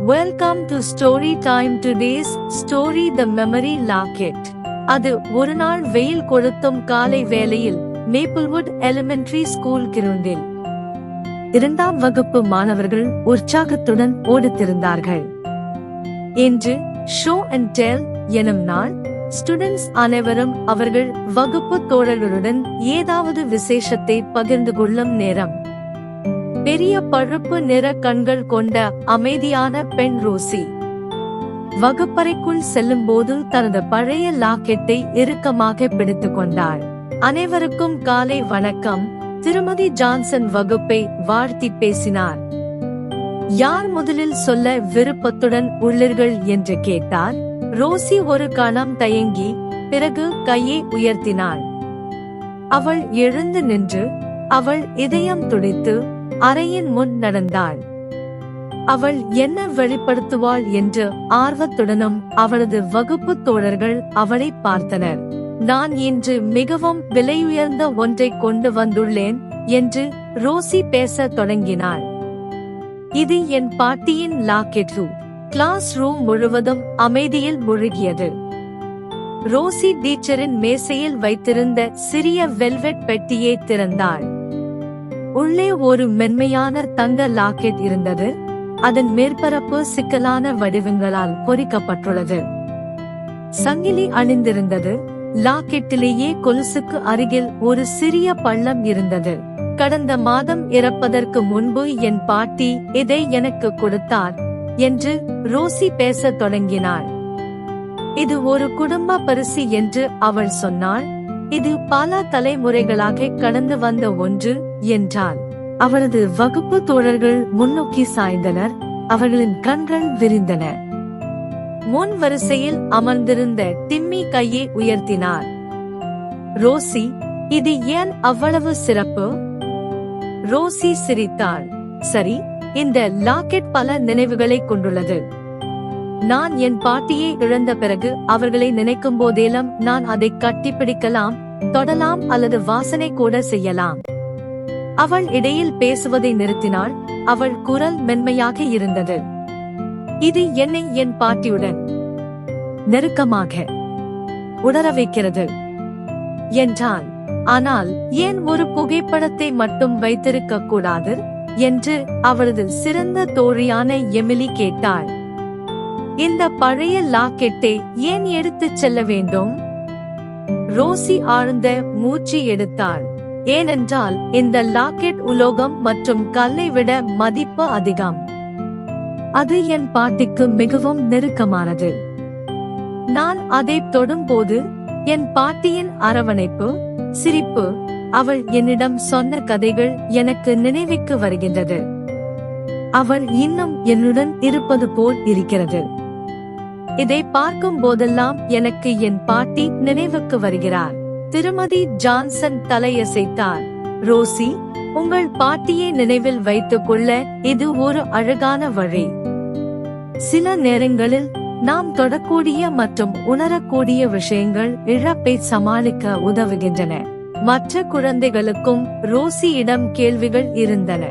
Welcome to Story Time. Today's story The Memory Locket. அது ஒரு நாள் வெயில் கொளுத்தும் காலை வேளையில் மேப்பிள்வுட் எலிமெண்டரி ஸ்கூல் கிரவுண்டில் 2ஆம் வகுப்பு மாணவர்கள் உற்சாகத்துடன் ஓடித்திருந்தார்கள். இன்று ஷோ அண்ட் டெல் எனும் நாள். ஸ்டூடெண்ட்ஸ் அனைவரும் அவர்கள் வகுப்பு தோழர்களுடன் ஏதாவது விசேஷத்தை பகிர்ந்து கொள்ளும் நேரம். பெரிய பழுப்பு நிற கண்கள் கொண்ட அமைதியான பெண் ரோசி வகுப்பறைக்குள் செல்லும் போது தனது பழைய லாக்கெட்டை இறுக்கமாக பிடித்துக் கொண்டாள். அனைவருக்கும் காலை வணக்கம். திருமதி ஜான்சன் வகுப்பை வாழ்த்தி பேசினார். யார் முதலில் சொல்ல விருப்பத்துடன் உள்ளீர்கள் என்று கேட்டார். ரோசி ஒரு கணம் தயங்கி பிறகு கையை உயர்த்தினாள். அவள் எழுந்து நின்று அவள் இதயம் துடித்து அறையின் முன் நடந்தாள். அவள் என்ன வெளிப்படுத்துவாள் என்று ஆர்வத்துடனும் அவளது வகுப்பு தோழர்கள் அவளை பார்த்தனர். நான் இன்று மிகவும் விலையுயர்ந்த ஒன்றை கொண்டு வந்துள்ளேன் என்று ரோசி பேசத் தொடங்கினாள். இது என் பாட்டியின் லாக்கெட். கிளாஸ் ரூம் முழுவதும் அமைதியில் முழுகியது. ரோசி டீச்சரின் மேசையில் வைத்திருந்த சிறிய வெல்வெட் பெட்டியை திறந்தாள். உள்ளே ஒரு மென்மையான தங்க லாக்கெட் இருந்தது. அதன் மேற்பரப்பு சிக்கலான வடிவங்களால் பொறிக்கப்பட்டுள்ளது. சங்கிலி அணிந்திருந்தது. லாக்கெட்டிலேயே கொலுசுக்கு அருகில் ஒரு சிறிய பள்ளம் இருந்தது. கடந்த மாதம் இறப்பதற்கு முன்பு என் பாட்டி இதை எனக்கு கொடுத்தார் என்று ரோசி பேசத் தொடங்கினாள். இது ஒரு குடும்ப பரிசு என்று அவள் சொன்னாள். இது பல தலைமுறைகளாக கடந்து வந்த ஒன்று என்றாள். அவளது வகுப்பு தோழர்கள் முன்னோக்கி சாய்ந்தனர். அவர்களின் கண்கள் விரிந்தன. முன் வரிசையில் அமர்ந்திருந்த டிம்மி கையை உயர்த்தினார். ரோசி, இது ஏன் அவ்வளவு சிறப்பு? ரோசி சிரித்தாள். சரி, இந்த லாக்கெட் பல நினைவுகளை கொண்டுள்ளது. நான் என் பாட்டியை இழந்த பிறகு அவர்களை நினைக்கும் போதெல்லாம் நான் அதை கட்டிப்பிடிக்கலாம், தொடலாம் அல்லது வாசனை கூட செய்யலாம். அவள் இடையில் பேசுவதை நிறுத்தினாள். அவள் குரல் மென்மையாக இருந்தது. இது என்னை என் பாட்டியுடன் நெருக்கமாக உணர வைக்கிறது என்றாள். ஆனால் ஏன் ஒரு புகைப்படத்தை மட்டும் வைத்திருக்க கூடாது என்று அவளது சிறந்த தோழியான எமிலி கேட்டாள். இந்த பழைய லாக்கெட்டை ஏன் எடுத்துச் செல்ல வேண்டும்? ரோசி ஆழ்ந்த மூச்சு எடுத்தாள். ஏனென்றால் இந்த லாக்கெட் உலோகம் மற்றும் கல்லை விட மதிப்பு அதிகம். அது என் பாட்டிக்கு மிகவும் நெருக்கமானது. நான் அதை தொடும்போது என் பாட்டியின் அரவணைப்பு, சிரிப்பு, அவள் என்னிடம் சொன்ன கதைகள் எனக்கு நினைவுக்கு வருகின்றது. அவள் இன்னும் என்னுடன் இருப்பது போல் இருக்கிறது. இதை பார்க்கும் போதெல்லாம் எனக்கு என் பாட்டி நினைவுக்கு வருகிறார். திருமதி ஜான்சன் தலையசைத்தார். ரோசி, உங்கள் பாட்டியை நினைவில் வைத்துக் கொள்ள இது ஒரு அழகான வழி. சில நேரங்களில் நாம் தொடக்கூடிய மற்றும் உணரக்கூடிய விஷயங்கள் இழப்பை சமாளிக்க உதவுகின்றன. மற்ற குழந்தைகளுக்கும் ரோசியிடம் கேள்விகள் இருந்தன.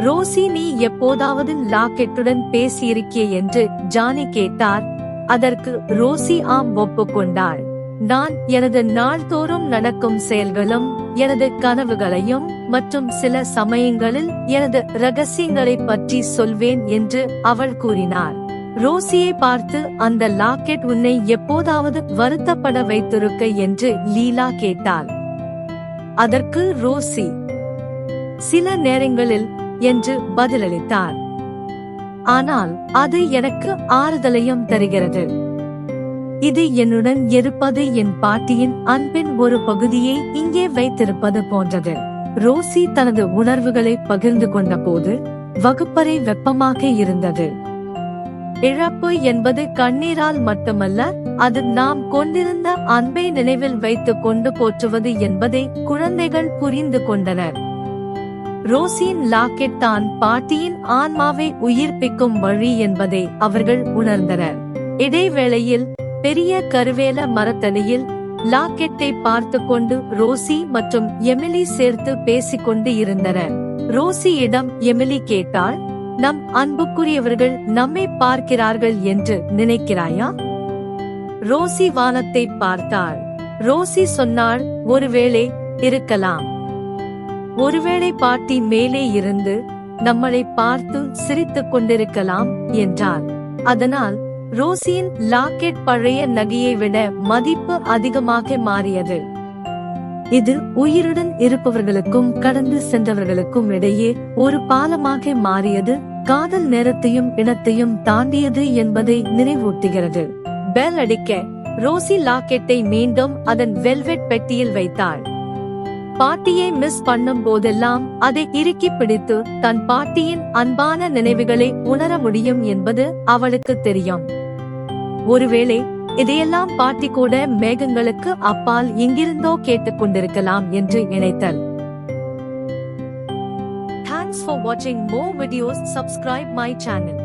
ரோசி, நீ எப்போதாவது லாக்கெட்டுடன் பேசியிருக்கிய என்று ஜானி கேட்டார். அதற்கு ரோசி ஆம் ஒப்புக்கொண்டாள். நான் எனது நாள்தோறும் நடக்கும் செயல்களும் எனது கனவுகளையும் மற்றும் சில சமயங்களில் எனது ரகசியங்களை பற்றி சொல்வேன் என்று அவள் கூறினார். ரோசியை பார்த்து, அந்த லாக்கெட் உன்னை எப்போதாவது வருத்தப்பட வைத்திருக்க என்று லீலா கேட்டாள். அதற்கு ரோசி சில நேரங்களில் என்று பதிலளித்தார். ஆனால் அது எனக்கு ஆறுதலையும் தருகிறது. இது என்னுடன் இருப்பது என் பாட்டியின் அன்பின் ஒரு பகுதியை இங்கே வைத்திருப்பது போன்றது. ரோசி தனது உணர்வுகளை பகிர்ந்து கொண்ட போது வகுப்பறை வெப்பமாக இருந்தது. இழப்பு என்பது கண்ணீரால் மட்டுமல்ல, அது நாம் கொண்டிருந்த அன்பை நினைவில் வைத்துக் கொண்டு போற்றுவது என்பதை குழந்தைகள் புரிந்து கொண்டனர். ரோசியின் லாக்கெட் தான் பாட்டியின் ஆன்மாவை உயிர்ப்பிக்கும் வழி என்பதை அவர்கள் உணர்ந்தனர். இடைவேளையில் பெரிய கருவேல மரத்தடியில் லாக்கெட்டை பார்த்து கொண்டு ரோசி மற்றும் எமிலி சேர்த்து பேசிக்கொண்டு இருந்தனர். ரோசியிடம் எமிலி கேட்டாள், நம் அன்புக்குரியவர்கள் நம்மை பார்க்கிறார்கள் என்று நினைக்கிறாயா? ரோசி வானத்தை பார்த்தாள். ரோசி சொன்னாள், ஒருவேளை இருக்கலாம். ஒருவேளை பாட்டி மேலே இருந்து நம்மளை பார்த்து சிரித்துக் கொண்டிருக்கலாம் என்றார். அதனால் ரோசியின் லாக்கெட் பழைய நகையை விட மதிப்பு அதிகமாக மாறியது. இது உயிருடன் இருப்பவர்களுக்கும் கடந்து சென்றவர்களுக்கும் இடையே ஒரு பாலமாக மாறியது. காதல் நேரத்தையும் இனத்தையும் தாண்டியது என்பதை நினைவூட்டுகிறது. பெல் அடிக்க ரோசி லாக்கெட்டை மீண்டும் அதன் வெல்வெட் பெட்டியில் வைத்தாள். பாட்டியை மிஸ் பண்ணும் போதெல்லாம் அதை இறுக்கி பிடித்து தன் பாட்டியின் அன்பான நினைவுகளை உணர முடியும் என்பது அவளுக்கு தெரியும். ஒருவேளை இதையெல்லாம் பாட்டி கூட மேகங்களுக்கு அப்பால் எங்கிருந்தோ கேட்டுக்கொண்டிருக்கலாம் என்று நினைத்தல். Thanks for watching more videos. Subscribe my channel.